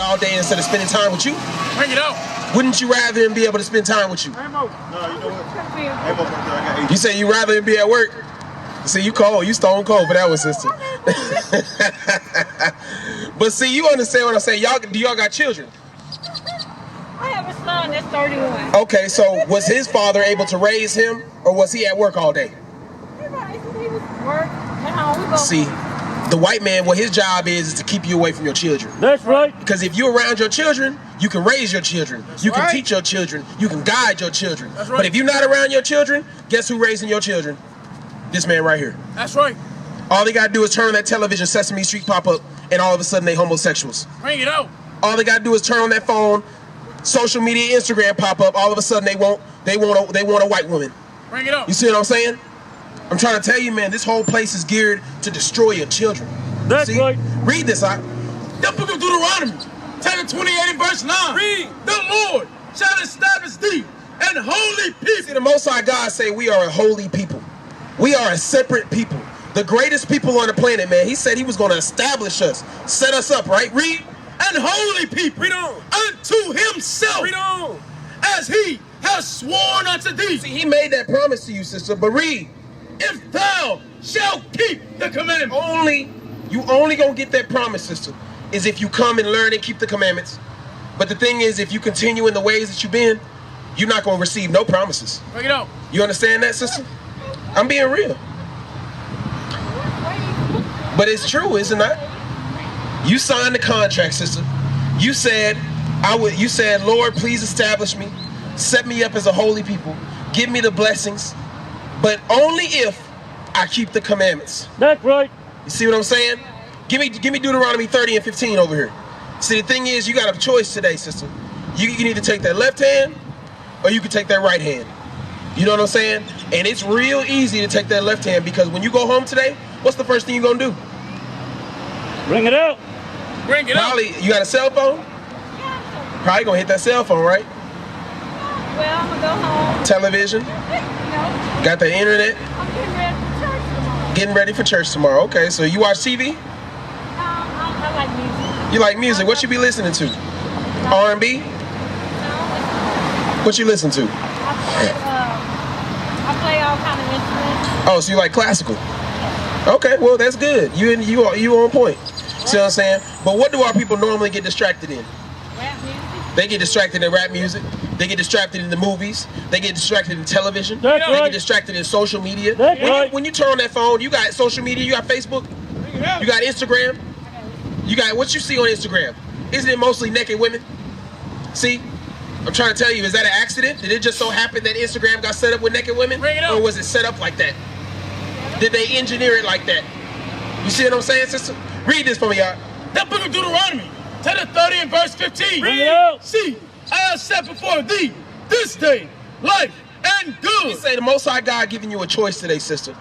all day instead of spending time with you? Bring it out. Wouldn't you rather him be able to spend time with you? No, you know what? You say you rather him be at work? See, you cold. You stone cold for that one, sister. But see, you understand what I'm saying. Do y'all got children? I have a son that's 31. Okay, so was his father able to raise him, or was he at work all day? He was work at home. See, the white man, what his job is to keep you away from your children. That's right. Because if you're around your children, you can raise your children. You can right. teach your children. You can guide your children. That's right. But if you're not around your children, guess who raising your children? This man right here. That's right. All they gotta do is turn on that television, Sesame Street pop up, and all of a sudden they homosexuals. Bring it out. All they gotta do is turn on that phone, social media, Instagram pop up. All of a sudden they want a white woman. Bring it out. You see what I'm saying? I'm trying to tell you, man. This whole place is geared to destroy your children. That's see? right. Read this, The book of Deuteronomy, chapter 28 and verse 9. Read. The Lord shall establish thee an holy people. See, the Most High God say we are a holy people. We are a separate people. The greatest people on the planet, man. He said he was going to establish us, set us up, right? Read. And holy people. Read on. Unto himself. Read on. As he has sworn unto thee. See, he made that promise to you, sister, but read. If thou shalt keep the commandment. You only gonna get that promise, sister, is if you come and learn and keep the commandments. But the thing is, if you continue in the ways that you've been, you're not gonna receive no promises. Bring it out. You understand that, sister? I'm being real. But it's true, isn't it? You signed the contract, sister. You said, you said, Lord, please establish me, set me up as a holy people, give me the blessings, but only if I keep the commandments. That's right. You see what I'm saying? Give me Deuteronomy 30 and 15 over here. See, the thing is, you got a choice today, sister. You can either take that left hand, or you can take that right hand. You know what I'm saying? And it's real easy to take that left hand, because when you go home today, what's the first thing you're gonna do? Bring it out. Bring it out. Probably, you got a cell phone? Probably gonna hit that cell phone, right? Well, I'm gonna go home. Television? No, Got the internet? I'm getting ready for church tomorrow. Getting ready for church tomorrow. Okay, so you watch TV? I like music. You like music? What you be listening to? R&B? What you listen to? I play all kind of instruments. Oh, so you like classical? Okay, well that's good. You on point. See what I'm saying? But what do our people normally get distracted in? Rap music. They get distracted in rap music. They get distracted in the movies. They get distracted in television. That's They right. get distracted in social media. That's right. When you turn on that phone, you got social media. You got Facebook. You got Instagram. You got what you see on Instagram. Isn't it mostly naked women? See? I'm trying to tell you, is that an accident? Did it just so happen that Instagram got set up with naked women? Bring it up. Or was it set up like that? Did they engineer it like that? You see what I'm saying, sister? Read this for me, y'all. The book of Deuteronomy, chapter 30 and verse 15. Bring it out. See, I have set before thee this day life and He good. say the Most High God giving you a choice today, sister.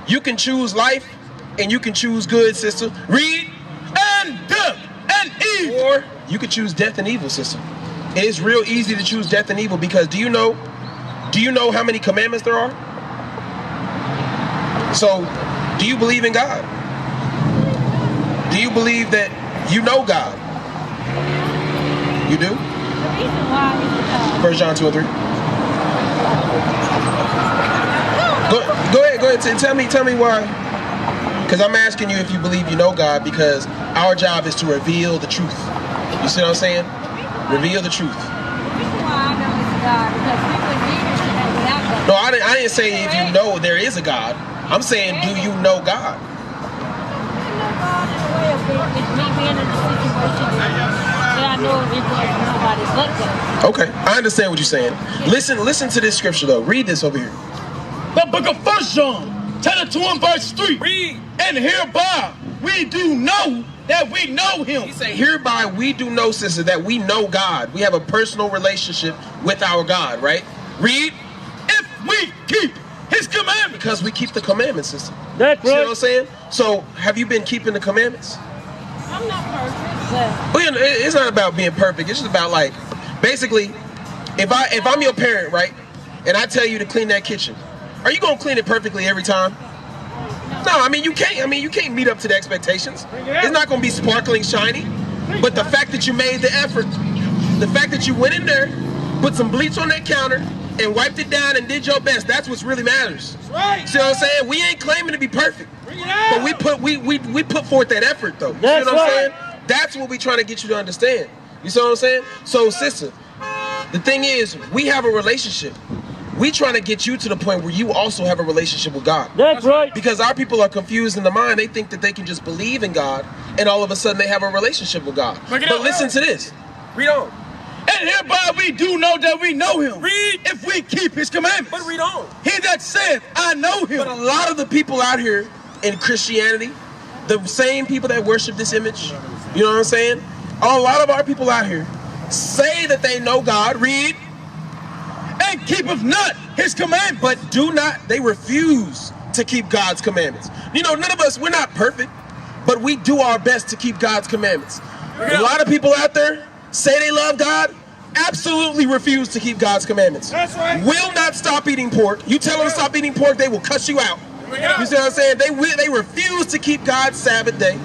You can choose life and you can choose good, sister. Read. And death and evil. Or you could choose death and evil, sister. It is real easy to choose death and evil, because do you know how many commandments there are? So, do you believe in God? Do you believe that you know God? You do? The reason why is 1 John 2 and 3. Go ahead. Tell me why. Because I'm asking you if you believe you know God, because our job is to reveal the truth. You see what I'm saying? Reveal the truth. the reason why I know it's God, because we would need it today without God. No, I didn't say if you know there is a God. I'm saying, do you know God? I know God in a way of me being in a situation that I know it was nobody but God. Okay, I understand what you're saying. Listen to this scripture though. Read this over here. The book of 1 John, chapter 2 and verse 3. Read. And hereby we do know that we know him. He say, hereby we do know, sister, that we know God. We have a personal relationship with our God, right? Read. If we keep his commandments. Because we keep the commandments, sister. That's See what I'm right. saying? So, have you been keeping the commandments? I'm not perfect, but Well, you know, it's not about being perfect. It's just about, like, basically, if I'm your parent, right, and I tell you to clean that kitchen, are you gonna clean it perfectly every time? No, I mean you can't. You can't meet up to the expectations. It's not gonna be sparkling, shiny. But the fact that you made the effort, the fact that you went in there, put some bleach on that counter, and wiped it down and did your best, that's what really matters. That's right. See what I'm saying? We ain't claiming to be perfect. Bring it out. But we put forth that effort though. That's you know what I'm right. saying? That's what we trying to get you to understand. You see what I'm saying? So sister, the thing is, we have a relationship. We trying to get you to the point where you also have a relationship with God. That's right. Because our people are confused in the mind. They think that they can just believe in God and all of a sudden they have a relationship with God. But listen to this. Read on. And hereby we do know that we know him. Read. If we keep his commandments. But read on. He that saith, I know him. But a lot of the people out here in Christianity, the same people that worship this image, you know what I'm saying? A lot of our people out here say that they know God. Read. And keepeth not his commandments. But do not, they refuse to keep God's commandments. You know, none of us, we're not perfect, but we do our best to keep God's commandments. A lot of people out there say they love God, absolutely refuse to keep God's commandments. That's right. Will not stop eating pork. You tell them to stop eating pork, they will cuss you out. You see what I'm saying? They refuse to keep God's Sabbath day.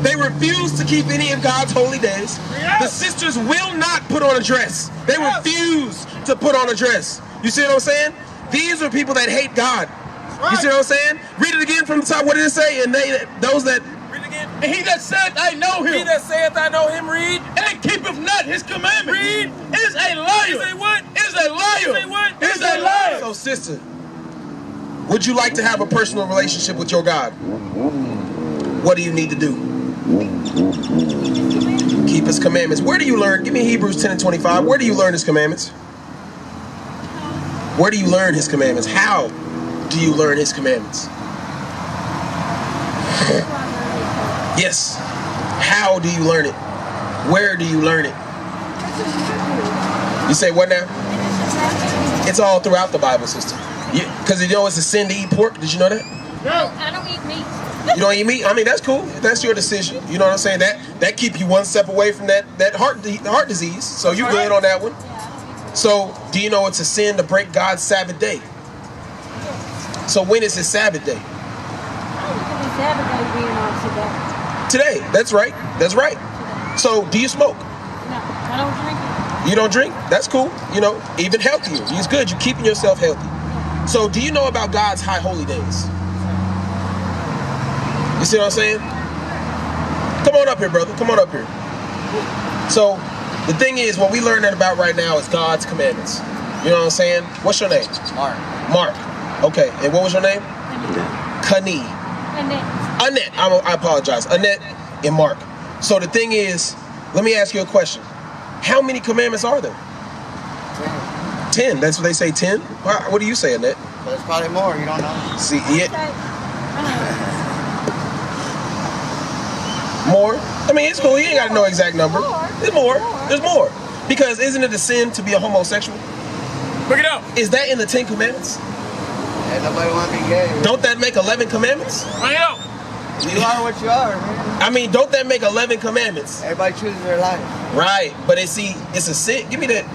They refuse to keep any of God's holy days. The sisters will not put on a dress. They refuse to put on a dress. You see what I'm saying? These are people that hate God. You see what I'm saying? Read it again from the top. What did it say? And those that... Read it again. And he that saith, I know him. He that saith, I know him, read. And keepeth not his commandments. Read. Is a liar. Is a what? Is a liar. Is a what? Is a liar. So sister, would you like to have a personal relationship with your God? What do you need to do? Keep his commandments. Where do you learn? Give me Hebrews 10 and 25. Where do you learn his commandments? Where do you learn his commandments? How do you learn his commandments? Yes. How do you learn it? Where do you learn it? You say what now? It's all throughout the Bible, sister. Because you know it's a sin to eat pork. Did you know that? No, I don't eat meat. You don't eat meat? I mean, that's cool. That's your decision. You know what I'm saying? That keep you one step away from that heart disease. So you good on that one. So do you know it's a sin to break God's Sabbath day? So when is his Sabbath day? Sabbath day being on today. Today. That's right. That's right. So do you smoke? No, I don't drink it. You don't drink? That's cool. You know, even healthier. It's good. You're keeping yourself healthy. So do you know about God's high holy days? You see what I'm saying? Come on up here, brother. Come on up here. So the thing is, what we learning about right now is God's commandments. You know what I'm saying? What's your name? Mark. Mark. Okay. And what was your name? Kani. Annette. I apologize. Annette and Mark. So the thing is, let me ask you a question. How many commandments are there? 10. That's what they say, 10? What do you say, Annette? There's probably more, you don't know. See, yeah. More? I mean, it's cool. You ain't got to know exact number. There's more. There's more. Because isn't it a sin to be a homosexual? Bring it out. Is that in the 10 commandments? Ain't nobody want to be gay. Don't that make 11 commandments? Bring it out. You are what you are, man. I mean, don't that make 11 commandments? Everybody chooses their life. Right. But it's a sin. Give me that.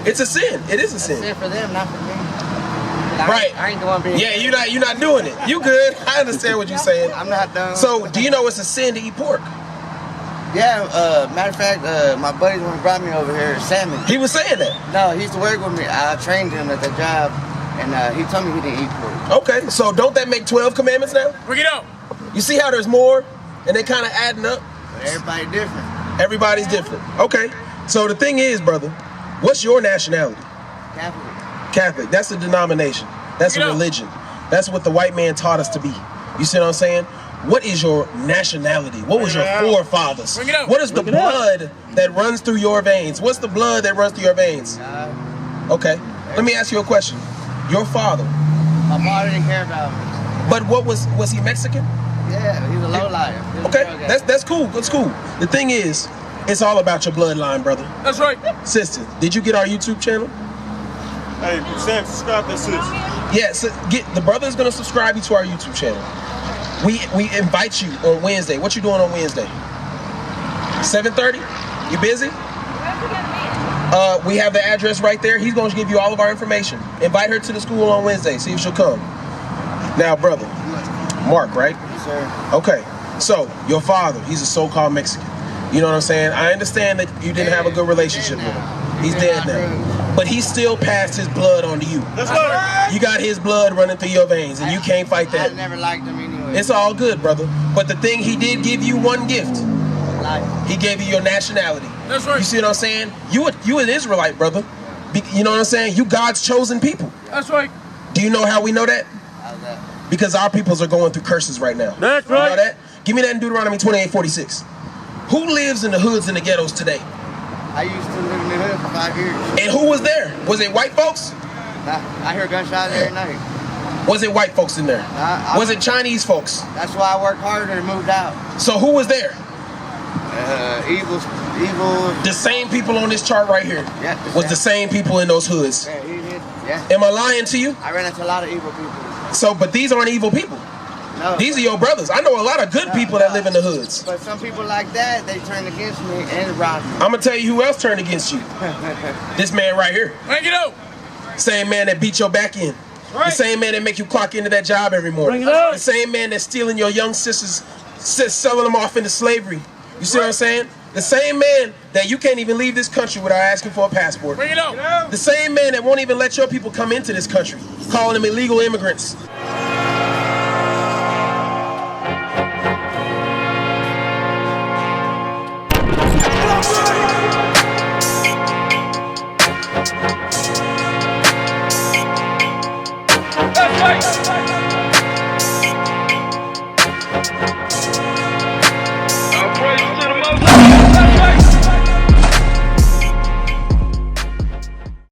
It's a sin. It is a sin. It's a sin for them, not for me. Right. I ain't the one being Yeah, you're not doing it. You good. I understand what you're saying. I'm not done. So, do you know it's a sin to eat pork? Yeah, matter of fact, my buddies when he brought me over here, Sammy. He was saying that. No, he used to work with me. I trained him at the job, and he told me he didn't eat pork. Okay, so don't that make 12 commandments now? Bring it out. You see how there's more, and they kind of adding up? But everybody different. Everybody's different. Okay, so the thing is, brother, what's your nationality? Catholic. Catholic. That's a denomination. That's a religion. That's what the white man taught us to be. You see what I'm saying? What is your nationality? What was your forefathers? What is the blood that runs through your veins? What's the blood that runs through your veins? Okay. Let me ask you a question. Your father. My father didn't care about me. But what was he Mexican? Yeah, he was a lowlife. Okay, that's cool. That's cool. The thing is, it's all about your bloodline, brother. That's right. Sister, did you get our YouTube channel? Hey, Sam, subscribe to sis. Yeah, so the brother is gonna subscribe you to our YouTube channel. We invite you on Wednesday. What you doing on Wednesday? 7:30? You busy? We have the address right there. He's gonna give you all of our information. Invite her to the school on Wednesday. See if she'll come. Now, brother, Mark, right? Yes, sir. Okay. So your father, he's a so-called Mexican. You know what I'm saying? I understand that you didn't have a good relationship with him. He's dead now. But he still passed his blood on to you. That's right. You got his blood running through your veins, and you can't fight that. I never liked him anyway. It's all good, brother. But the thing, he did give you one gift. Life. He gave you your nationality. That's right. You see what I'm saying? You an Israelite, brother. You know what I'm saying? You God's chosen people. That's right. Do you know how we know that? How's that? Because our peoples are going through curses right now. That's You know right. that? Give me that in Deuteronomy 28:46. Who lives in the hoods and the ghettos today? I used to live in the hood for 5 years. And who was there? Was it white folks? I hear gunshots every night. Was it white folks in there? Was it Chinese folks? That's why I worked harder and moved out. So who was there? Evil. The same people on this chart right here. Yeah. Was the same people in those hoods. Yeah, he did. Yeah. Am I lying to you? I ran into a lot of evil people. So, but these aren't evil people. No. These are your brothers. I know a lot of good people that live in the hoods. But some people like that, they turn against me and rob me. I'm gonna tell you who else turned against you. This man right here. Bring it up. Same man that beat your back in. Right. The same man that make you clock into that job every morning. Bring it up. The same man that's stealing your young sisters, selling them off into slavery. You see what I'm saying? The same man that you can't even leave this country without asking for a passport. Bring it up. The same man that won't even let your people come into this country, calling them illegal immigrants.